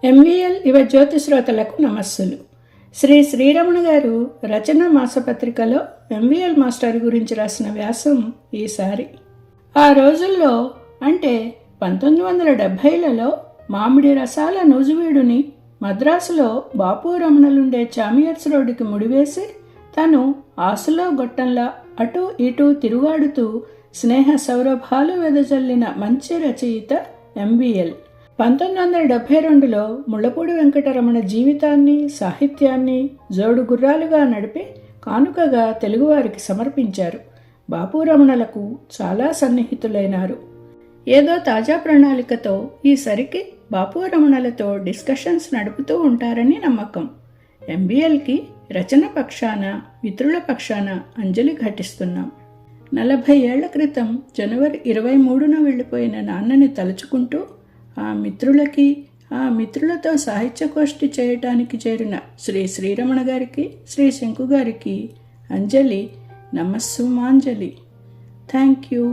MVL యువ జ్యోతి శ్రోతలకు నమస్సులు. శ్రీ శ్రీరమణ గారు రచన మాసపత్రికలో ఎంవీఎల్ మాస్టర్ గురించి రాసిన వ్యాసం ఈసారి. ఆ రోజుల్లో అంటే 1970లలో మామిడి రసాల నూజువీడుని మద్రాసులో బాపు రమణలుండే చామియర్స్ రోడ్డుకి ముడివేసి తను ఆసులో గొట్టంలా అటూ ఇటూ తిరుగాడుతూ స్నేహ సౌరభాలు వెదజల్లిన మంచి రచయిత ఎంవీఎల్. 1972లో ముళ్ళపూడి వెంకటరమణ జీవితాన్ని సాహిత్యాన్ని జోడు గుర్రాలుగా నడిపి కానుకగా తెలుగువారికి సమర్పించారు. బాపు రమణలకు చాలా సన్నిహితులైనారు. ఏదో తాజా ప్రణాళికతో ఈసరికి బాపు రమణలతో డిస్కషన్స్ నడుపుతూ ఉంటారని నమ్మకం. ఎంబీఎల్కి రచన పక్షాన మిత్రుల పక్షాన అంజలి ఘటిస్తున్నాం. 40 ఏళ్ల క్రితం జనవరి 23న వెళ్ళిపోయిన నాన్నని తలుచుకుంటూ ఆ మిత్రులకి, ఆ మిత్రులతో సాహిత్యగోష్ఠి చేయటానికి చేరిన శ్రీ శ్రీరమణ గారికి, శ్రీ శంకు గారికి అంజలి, నమస్సుమాంజలి. Thank you.